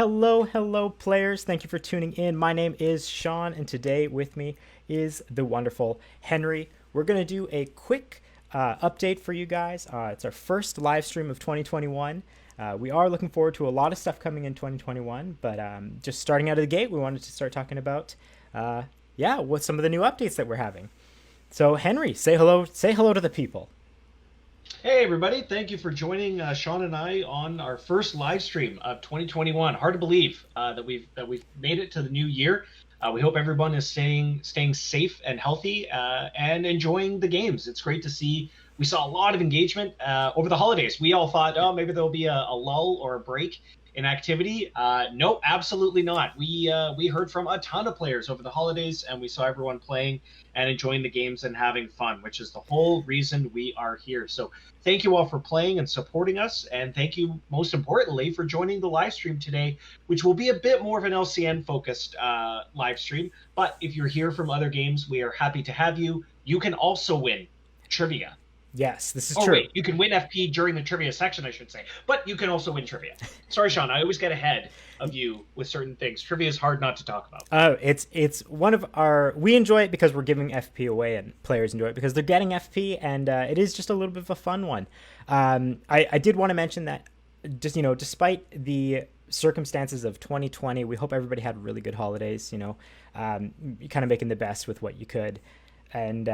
Hello, players. Thank you for tuning in. My name is Sean, and today with me is the wonderful Henry. We're going to do a quick update for you guys. It's our first live stream of 2021. We are looking forward to a lot of stuff coming in 2021, but just starting out of the gate, we wanted to start talking about, what some of the new updates that we're having. So, Henry, say hello. Say hello to the people. Hey everybody, thank you for joining Sean and I on our first live stream of 2021. Hard to believe that we've made it to the new year. We hope everyone is staying safe and healthy and enjoying the games. It's great to see. We saw a lot of engagement over the holidays. We all thought, oh, maybe there'll be a lull or a break in activity. No, absolutely not. We heard from a ton of players over the holidays, and we saw everyone playing and enjoying the games and having fun, which is the whole reason we are here. So thank you all for playing and supporting us, and thank you most importantly for joining the live stream today, which will be a bit more of an LCN focused live stream. But if you're here from other games, we are happy to have you. You can also win trivia. Yes, this is Oh true. wait, you can win FP during the trivia section, I should say. But you can also win trivia. Sorry, Sean, I always get ahead of you with certain things. Trivia is hard not to talk about. Oh, it's one of our. We enjoy it because we're giving FP away, and players enjoy it because they're getting FP, and it is just a little bit of a fun one. I did want to mention that, just despite the circumstances of 2020, we hope everybody had really good holidays. Kind of making the best with what you could, and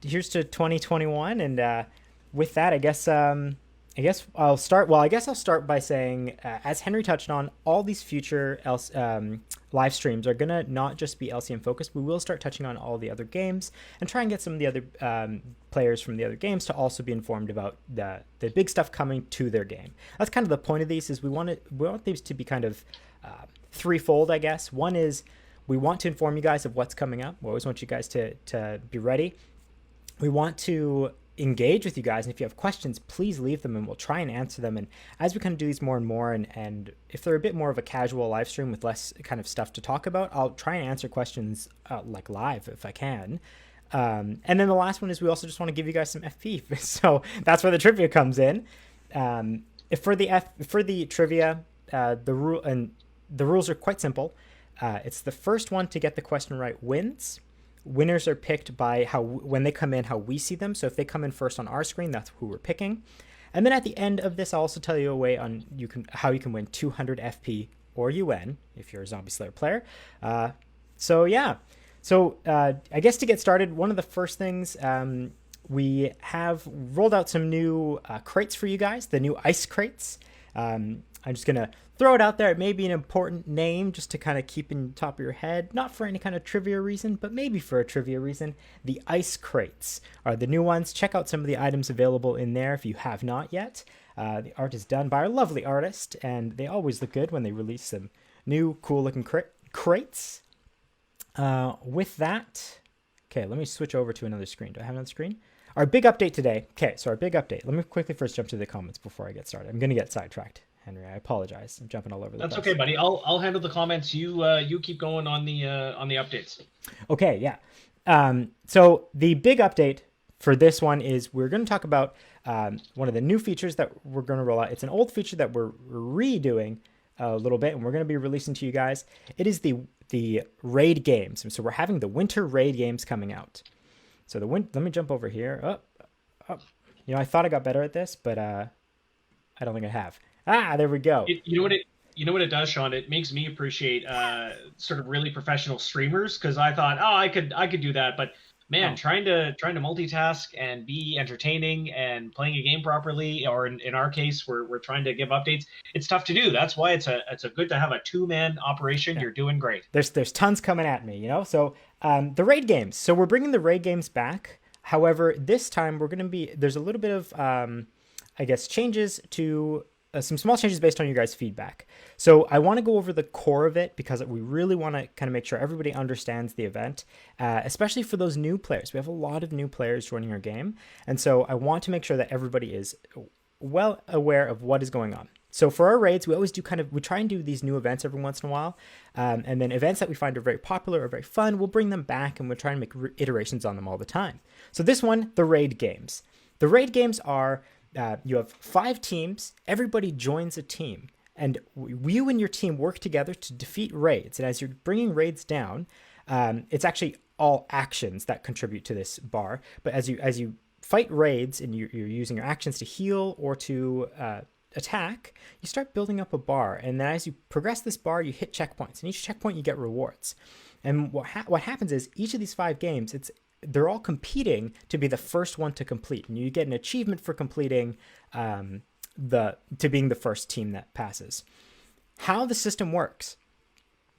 here's to 2021, and with that, I guess I'll start. Well, I guess I'll start by saying, as Henry touched on, all these future live streams are gonna not just be LCM focused. We will start touching on all the other games and try and get some of the other players from the other games to also be informed about the big stuff coming to their game. That's kind of the point of these. Is we want these to be kind of threefold, I guess. One is we want to inform you guys of what's coming up. We always want you guys to be ready. We want to engage with you guys, and if you have questions, please leave them and we'll try and answer them. And as we kind of do these more and more, and if they're a bit more of a casual live stream with less kind of stuff to talk about, I'll try and answer questions like live if I can. And then the last one is we also just want to give you guys some FP. So that's where the trivia comes in. For the trivia, the rules are quite simple. It's the first one to get the question right wins. Winners are picked by when they come in, how we see them. So if they come in first on our screen, that's who we're picking. And then at the end of this, I'll also tell you a way on how you can win 200 FP or UN if you're a Zombie Slayer player. So I guess to get started, one of the first things, we have rolled out some new crates for you guys, the new ice crates. I'm just going to throw it out there. It may be an important name just to kind of keep in top of your head, not for any kind of trivia reason, but maybe for a trivia reason. The ice crates are the new ones. Check out some of the items available in there if you have not yet. The art is done by our lovely artist, and they always look good when they release some new cool looking crates. With that, okay, let me switch over to another screen. Do I have another screen? Our big update today. Okay, so our big update. Let me quickly first jump to the comments before I get started. I'm going to get sidetracked, Henry. I apologize. I'm jumping all over the place. That's okay, buddy. I'll handle the comments. You keep going on the updates. Okay, yeah. So the big update for this one is we're going to talk about one of the new features that we're going to roll out. It's an old feature that we're redoing a little bit, and we're going to be releasing to you guys. It is the raid games. And so we're having the winter raid games coming out. So let me jump over here. Oh. I thought I got better at this, but I don't think I have. There we go. You know what it does, Sean? It makes me appreciate sort of really professional streamers, because I thought, oh, I could do that, but man, trying to multitask and be entertaining and playing a game properly, or in our case, we're trying to give updates. It's tough to do. That's why it's a good to have a two-man operation. Yeah. You're doing great. There's tons coming at me, So the raid games. So we're bringing the raid games back. However, this time there's a little bit of changes to. Some small changes based on your guys' feedback. So I want to go over the core of it because we really want to kind of make sure everybody understands the event, especially for those new players. We have a lot of new players joining our game, and so I want to make sure that everybody is well aware of what is going on. So for our raids, we try and do these new events every once in a while, and then events that we find are very popular or very fun, we'll bring them back and we'll try and make iterations on them all the time. So this one, the raid games. The raid games are you have 5 teams. Everybody joins a team. and you and your team work together to defeat raids. And as you're bringing raids down, it's actually all actions that contribute to this bar. But as you fight raids and you're using your actions to heal or to attack, you start building up a bar. And then as you progress this bar, you hit checkpoints. And each checkpoint, you get rewards. And what happens is each of these 5 games, they're all competing to be the first one to complete. And you get an achievement for completing to being the first team that passes. How the system works.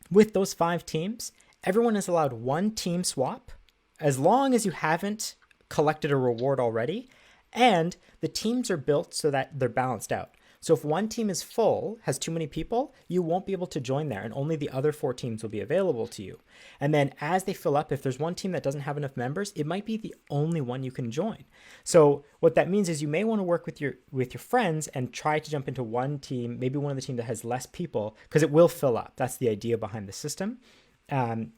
With those 5 teams, everyone is allowed 1 team swap as long as you haven't collected a reward already, and the teams are built so that they're balanced out. So if one team is full, has too many people, you won't be able to join there, and only the other 4 teams will be available to you. And then as they fill up, if there's one team that doesn't have enough members, it might be the only one you can join. So what that means is you may want to work with your friends and try to jump into one team, maybe one of the teams that has less people, because it will fill up. That's the idea behind the system.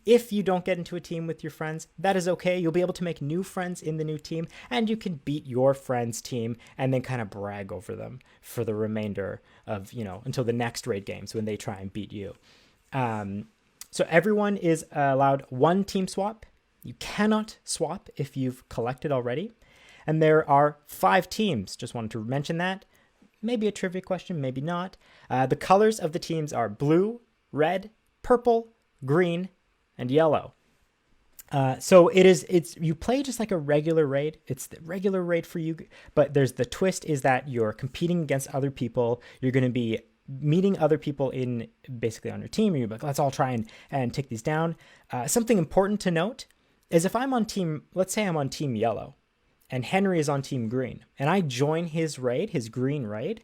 If you don't get into a team with your friends, that is okay. You'll be able to make new friends in the new team, and you can beat your friend's team and then kind of brag over them for the remainder of, until the next raid games when they try and beat you. So everyone is allowed 1 team swap. You cannot swap if you've collected already. And there are 5 teams. Just wanted to mention that. Maybe a trivia question, maybe not. The colors of the teams are blue, red, purple, green, and yellow. So you play just like a regular raid. It's the regular raid for you, but the twist is that you're competing against other people. You're going to be meeting other people basically on your team, and you're like, let's all try and take these down. Something important to note is if I'm on team, let's say I'm on team yellow, and Henry is on team green, and I join his green raid,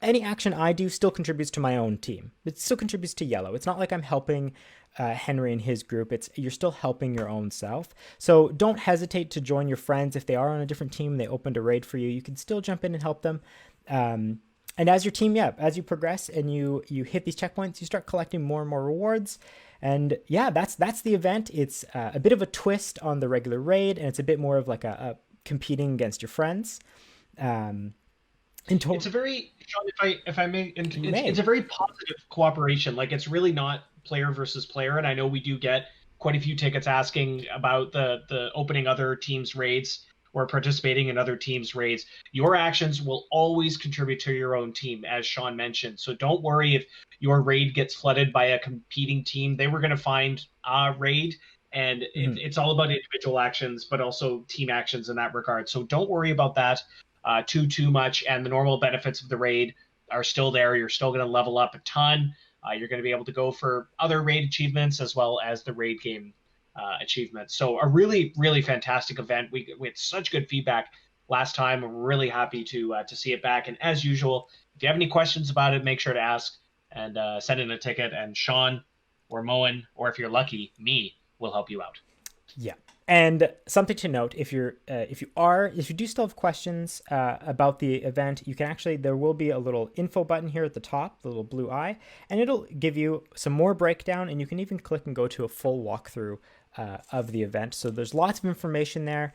any action I do still contributes to my own team. It still contributes to yellow. It's not like I'm helping Henry and his group. You're still helping your own self. So don't hesitate to join your friends. If they are on a different team, they opened a raid for you, you can still jump in and help them. And as your team, as you progress and you hit these checkpoints, you start collecting more and more rewards. And that's the event. It's a bit of a twist on the regular raid, and it's a bit more of like a competing against your friends. It's a very, Sean, if I may, it's a very positive cooperation. Like, it's really not player versus player, and I know we do get quite a few tickets asking about the opening other teams' raids or participating in other teams' raids. Your actions will always contribute to your own team, as Sean mentioned. So don't worry if your raid gets flooded by a competing team. They were going to find a raid, and it's all about individual actions, but also team actions in that regard. So don't worry about that too much, and the normal benefits of the raid are still there. You're still going to level up a ton. You're going to be able to go for other raid achievements as well as the raid game achievements. So a really, really fantastic event. We had such good feedback last time. We're really happy to see it back. And as usual, if you have any questions about it, make sure to ask and send in a ticket. And Sean or Moen, or if you're lucky, me, will help you out. Yeah. And something to note, if you do still have questions about the event, you can there will be a little info button here at the top, the little blue eye, and it'll give you some more breakdown, and you can even click and go to a full walkthrough of the event. So there's lots of information there.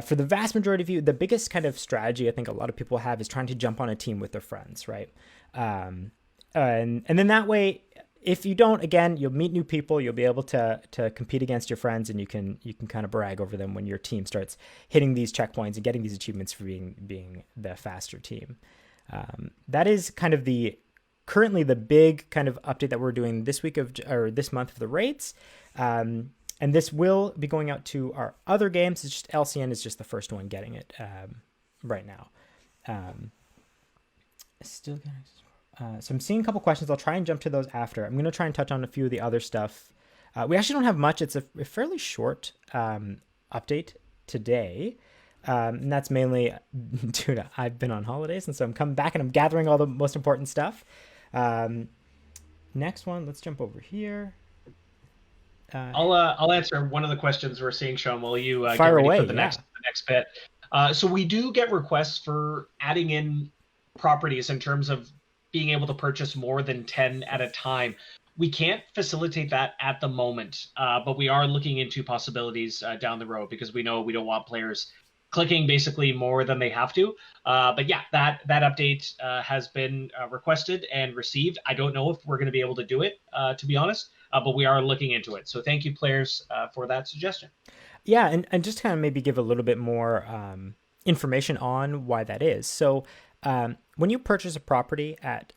For the vast majority of you, the biggest kind of strategy I think a lot of people have is trying to jump on a team with their friends, right? And then that way, if you don't, again, you'll meet new people. You'll be able to compete against your friends, and you can kind of brag over them when your team starts hitting these checkpoints and getting these achievements for being the faster team. That is kind of currently the big kind of update that we're doing this month of the raids. And this will be going out to our other games. It's just LCN is just the first one getting it right now. So I'm seeing a couple questions. I'll try and jump to those after. I'm going to try and touch on a few of the other stuff. We actually don't have much. It's a fairly short update today. And that's mainly due to I've been on holidays, and so I'm coming back and I'm gathering all the most important stuff. Next one, let's jump over here. I'll answer one of the questions we're seeing, Sean, while you get Fire ready away, for the next bit. So we do get requests for adding in properties in terms of being able to purchase more than 10 at a time. We can't facilitate that at the moment, but we are looking into possibilities down the road, because we know we don't want players clicking basically more than they have to. But yeah, that update has been requested and received. I don't know if we're going to be able to do it, to be honest, but we are looking into it. So thank you, players, for that suggestion. Yeah, and just kind of maybe give a little bit more information on why that is. So when you purchase a property at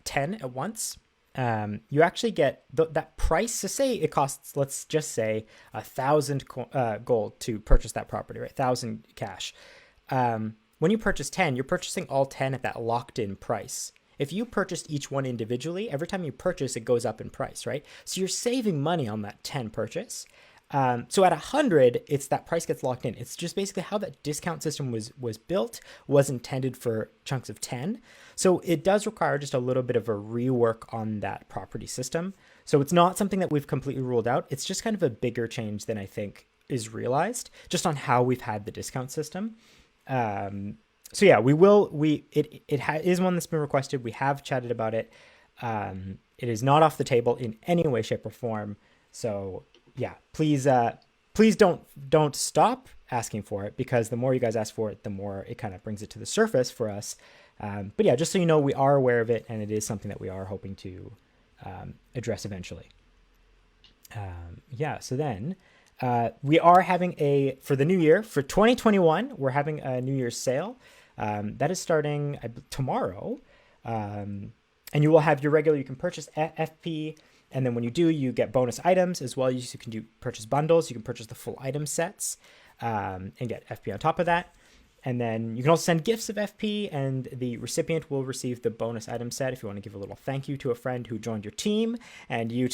10 at once, you actually get that price. So say it costs, let's just say, 1,000 gold to purchase that property, right? 1,000 cash. When you purchase 10, you're purchasing all 10 at that locked in price. If you purchased each one individually, every time you purchase, it goes up in price, right? So you're saving money on that 10 purchase. So at 100, it's that price gets locked in. It's just basically how that discount system was built, was intended for chunks of 10. So it does require just a little bit of a rework on that property system. So it's not something that we've completely ruled out. It's just kind of a bigger change than I think is realized, just on how we've had the discount system. So yeah, we will. Is one that's been requested. We have chatted about it. It is not off the table in any way, shape, or form. So yeah, please don't stop asking for it, because the more you guys ask for it, the more it kind of brings it to the surface for us. But yeah, just so you know, we are aware of it, and it is something that we are hoping to address eventually. Yeah, so then we are having for the new year, for 2021, we're having a New Year's sale. That is starting tomorrow. And you will have your regular, you can purchase FP, and then when you do, you get bonus items as well. You can purchase bundles. You can purchase the full item sets and get FP on top of that. And then you can also send gifts of FP, and the recipient will receive the bonus item set if you want to give a little thank you to a friend who joined your team, and you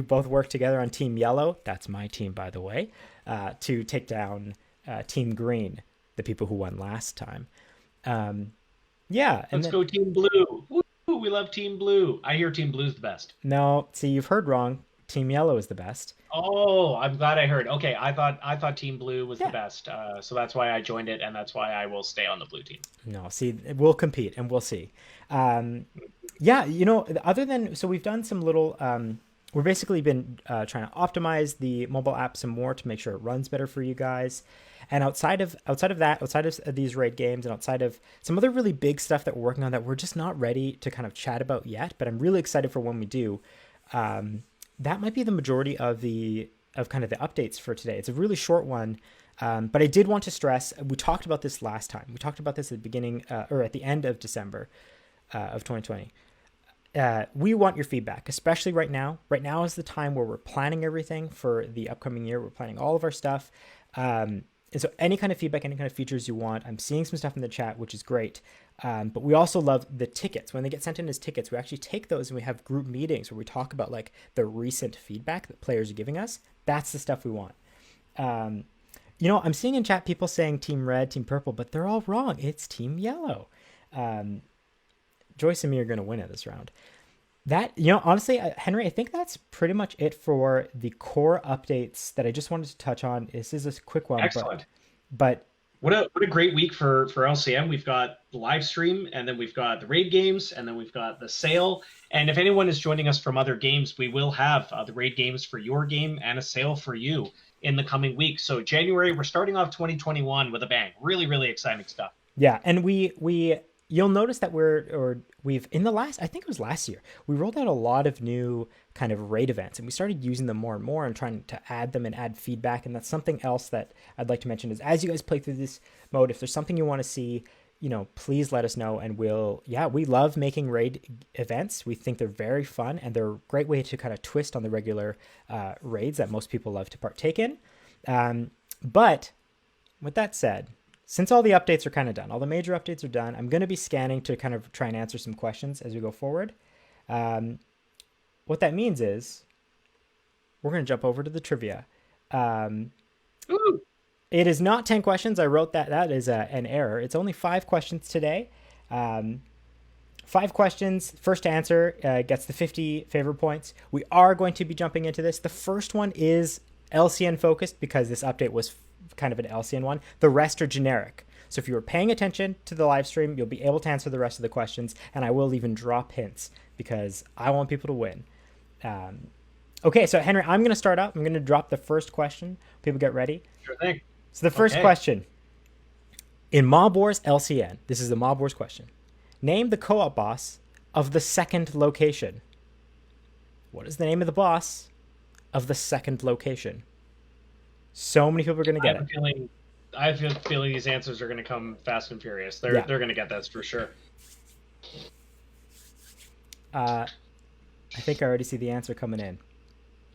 both work together on Team Yellow. That's my team, by the way, to take down Team Green, the people who won last time. Yeah. Let's go Team Blue. Woo, we love Team Blue. I hear Team Blue's the best. No, see, you've heard wrong. Team Yellow is the best. Oh, I'm glad I heard. Okay, I thought Team Blue was the best, so that's why I joined it, and that's why I will stay on the blue team. No, see, we'll compete, and we'll see. Yeah, other than, so we've done some little. We've basically been trying to optimize the mobile app some more to make sure it runs better for you guys. And outside of that, outside of these raid games, and outside of some other really big stuff that we're working on that we're just not ready to kind of chat about yet, but I'm really excited for when we do. That might be the majority of kind of the updates for today. It's a really short one, but I did want to stress, we talked about this last time. We talked about this at the beginning or at the end of December of 2020. We want your feedback, especially right now. Right now is the time where we're planning everything for the upcoming year. We're planning all of our stuff. And so any kind of feedback, any kind of features you want, I'm seeing some stuff in the chat, which is great. But we also love the tickets. When they get sent in as tickets, we actually take those and we have group meetings where we talk about like the recent feedback that players are giving us. That's the stuff we want. I'm seeing in chat people saying Team Red, Team Purple, but they're all wrong. It's Team Yellow. Joyce and me are going to win it this round. That, honestly, Henry, I think that's pretty much it for the core updates that I just wanted to touch on. This is a quick one. Excellent. But what a great week for LCM. We've got the live stream, and then we've got the raid games, and then we've got the sale. And if anyone is joining us from other games, we will have the raid games for your game and a sale for you in the coming weeks. So January, we're starting off 2021 with a bang. Really, really exciting stuff. Yeah, and you'll notice that we've in the last, I think it was last year, we rolled out a lot of new kind of raid events, and we started using them more and more and trying to add them and add feedback. And that's something else that I'd like to mention is, as you guys play through this mode, if there's something you want to see, please let us know. And we love making raid events. We think they're very fun, and they're a great way to kind of twist on the regular raids that most people love to partake in. But with that said, since all the updates are kind of done, all the major updates are done, I'm going to be scanning to kind of try and answer some questions as we go forward. What that means is we're going to jump over to the trivia. It is not 10 questions. I wrote that. That is an error. It's only 5 questions today. 5 questions. First to answer gets the 50 favor points. We are going to be jumping into this. The first one is LCN focused because this update was kind of an LCN one. The rest are generic. So if you were paying attention to the live stream, you'll be able to answer the rest of the questions, and I will even drop hints because I want people to win. Okay, so Henry, I'm going to start out. I'm going to drop the first question. People get ready. Sure thing. So the first question, In Mob Wars LCN, this is the Mob Wars question. Name the co-op boss of the second location. What is the name of the boss of the second location? So many people are going to get it. I have a feeling these answers are going to come fast and furious. They're going to get this for sure. I think I already see the answer coming in.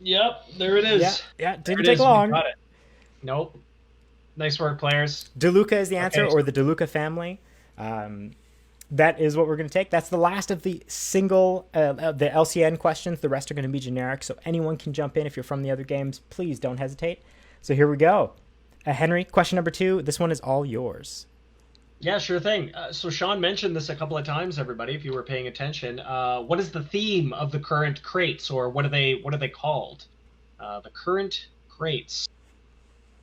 Yep, there it is. Yeah, didn't take long. Got it. Nope. Nice work, players. DeLuca is the answer, or the DeLuca family. That is what we're going to take. That's the last of the the LCN questions. The rest are going to be generic, so anyone can jump in if you're from the other games. Please don't hesitate. So here we go. Henry, question number 2. This one is all yours. Yeah, sure thing. So Sean mentioned this a couple of times, everybody, if you were paying attention. What is the theme of the current crates, or what are they called? The current crates.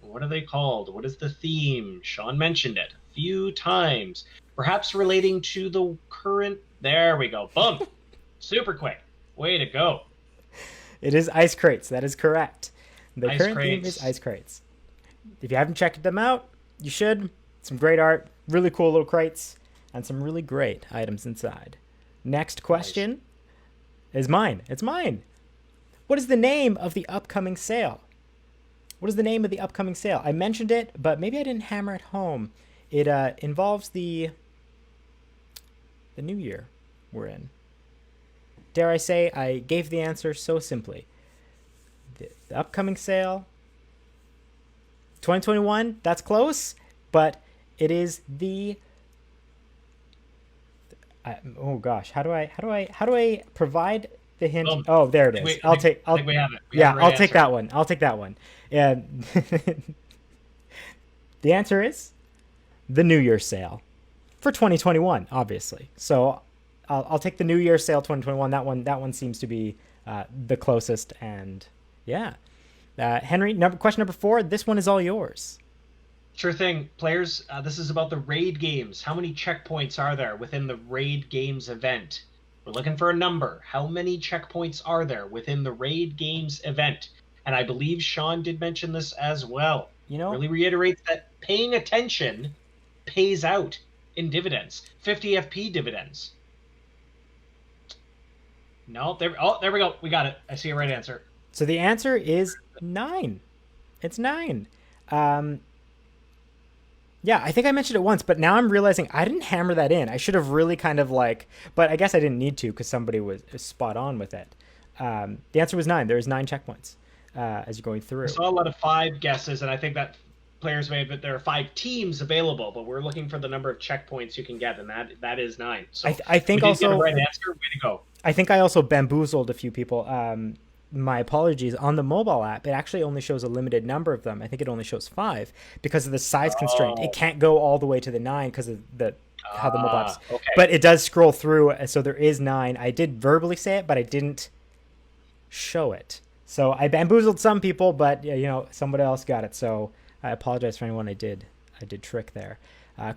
What are they called? What is the theme? Sean mentioned it a few times. Perhaps relating to the current... There we go. Boom. Super quick. Way to go. It is ice crates. That is correct. The Ice current crates. theme is ice crates. If you haven't checked them out, you should. Some great art, really cool little crates, and some really great items inside. Next question is mine. It's mine. What is the name of the upcoming sale? What is the name of the upcoming sale? I mentioned it, but maybe I didn't hammer it home. It involves the new year we're in. Dare I say, I gave the answer so simply. The upcoming sale, 2021, that's close, but it is the... oh gosh, how do I provide the hint? Oh, there it is. I'll take that one. I'll take that one. And the answer is the New Year's sale for 2021, obviously. So I'll take the New Year's sale 2021. That one seems to be the closest. And yeah, Henry, question number 4. This one is all yours. Sure thing, players. This is about the raid games. How many checkpoints are there within the raid games event? We're looking for a number. How many checkpoints are there within the raid games event? And I believe Sean did mention this as well. Really reiterates that paying attention pays out in dividends. 50 FP dividends. No, there we go. We got it. I see a right answer. So the answer is 9. It's 9. Yeah, I think I mentioned it once, but now I'm realizing I didn't hammer that in. I should have really kind of but I guess I didn't need to because somebody was spot on with it. The answer was 9. There's 9 checkpoints as you're going through. I saw a lot of 5 guesses, and I think that players may have, there are 5 teams available, but we're looking for the number of checkpoints you can get, and that is 9. So I think also get a right answer. Way to go. I think I also bamboozled a few people. My apologies. On the mobile app, it actually only shows a limited number of them. I think it only shows 5 because of the size constraint. It can't go all the way to the 9 because of how the mobile app's. Okay. But it does scroll through, so there is 9. I did verbally say it, but I didn't show it. So I bamboozled some people, but somebody else got it. So I apologize for anyone I did trick there.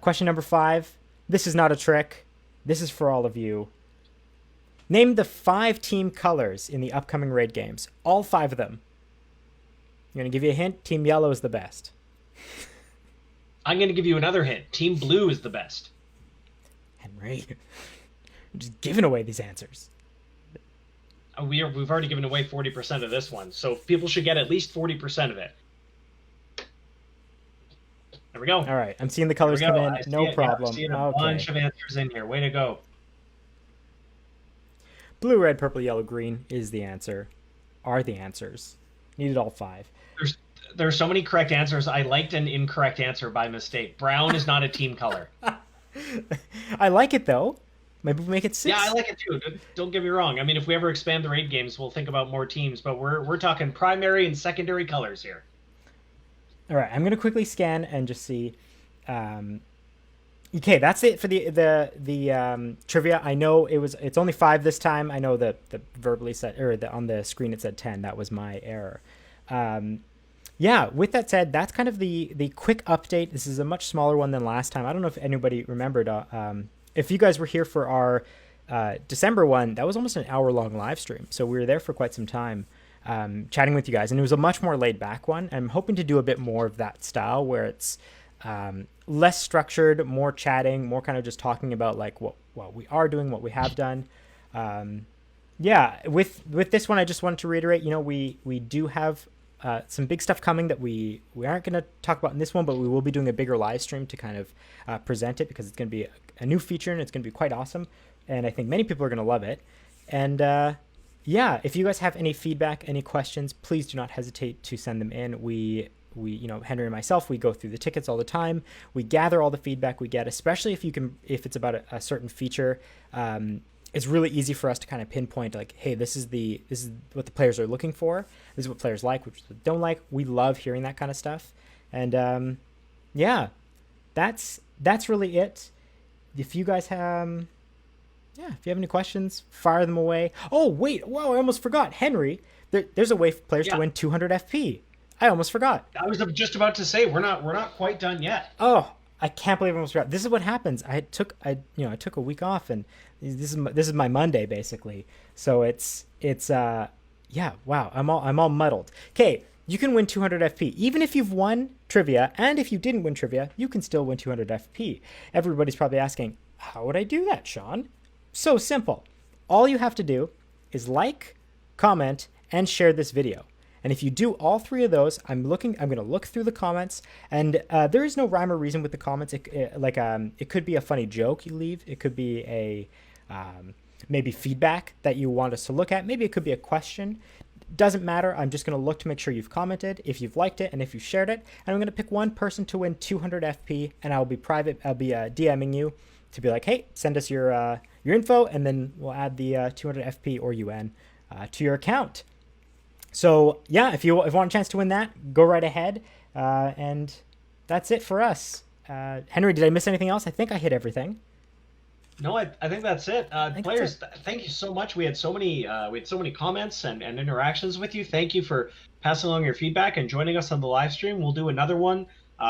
Question number 5. This is not a trick. This is for all of you. Name the 5 team colors in the upcoming raid games. All 5 of them. I'm going to give you a hint. Team yellow is the best. I'm going to give you another hint. Team blue is the best. Henry, I'm just giving away these answers. We've already given away 40% of this one, so people should get at least 40% of it. There we go. All right, I'm seeing the colors come in. No problem. I'm seeing a bunch of answers in here. Way to go. Blue, red, purple, yellow, green is the answer. Are the answers. Needed all 5. There's so many correct answers. I liked an incorrect answer by mistake. Brown is not a team color. I like it, though. Maybe we make it 6. Yeah, I like it, too. Don't get me wrong. I mean, if we ever expand the raid games, we'll think about more teams. But we're talking primary and secondary colors here. All right, I'm going to quickly scan and just see... Okay, that's it for the trivia. I know it's only 5 this time. I know that the verbally said, or on the screen it said 10. That was my error. Yeah, with that said, that's kind of the quick update. This is a much smaller one than last time. I don't know if anybody remembered. If you guys were here for our December one, that was almost an hour-long live stream. So we were there for quite some time chatting with you guys. And it was a much more laid-back one. I'm hoping to do a bit more of that style where it's... less structured, more chatting, more kind of just talking about like what we are doing, what we have done. Um, yeah, with this one, I just wanted to reiterate, we do have some big stuff coming that we aren't going to talk about in this one, but we will be doing a bigger live stream to kind of present it, because it's going to be a new feature and it's going to be quite awesome. And I think many people are going to love it. And yeah, if you guys have any feedback, any questions, please do not hesitate to send them in. Henry and myself, we go through the tickets all the time. We gather all the feedback we get, especially if it's about a certain feature. It's really easy for us to kind of pinpoint, like, hey, this is what the players are looking for. This is what players like, which they don't like. We love hearing that kind of stuff. And yeah, that's really it. If you guys have, if you have any questions, fire them away. Oh wait, whoa, I almost forgot, Henry. There's a way for players to win 200 FP. I almost forgot. I was just about to say we're not quite done yet. Oh, I can't believe I almost forgot. This is what happens. I took a week off, and this is my Monday basically. So it's yeah, wow. I'm all muddled. Okay, you can win 200 FP even if you've won trivia, and if you didn't win trivia, you can still win 200 FP. Everybody's probably asking, how would I do that, Sean? So simple. All you have to do is like, comment, and share this video. And if you do all three of those, I'm going to look through the comments, and there is no rhyme or reason with the comments. It could be a funny joke you leave. It could be a maybe feedback that you want us to look at. Maybe it could be a question. Doesn't matter. I'm just going to look to make sure you've commented, if you've liked it, and if you've shared it. And I'm going to pick one person to win 200 FP, and I'll be DMing you to be like, hey, send us your info, and then we'll add the 200 FP or UN to your account. So yeah, if you want a chance to win that, go right ahead. And that's it for us. Henry, did I miss anything else? I think I hit everything. No, I think that's it. Players, thank you so much. We had so many comments and interactions with you. Thank you for passing along your feedback and joining us on the live stream. We'll do another one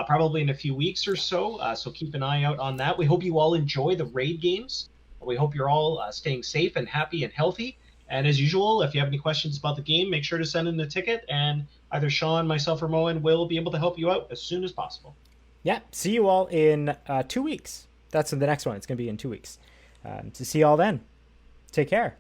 probably in a few weeks or so. So keep an eye out on that. We hope you all enjoy the raid games. We hope you're all staying safe and happy and healthy. And as usual, if you have any questions about the game, make sure to send in the ticket, and either Sean, myself, or Moen will be able to help you out as soon as possible. Yeah, see you all in 2 weeks. That's the next one. It's going to be in 2 weeks. To see you all then. Take care.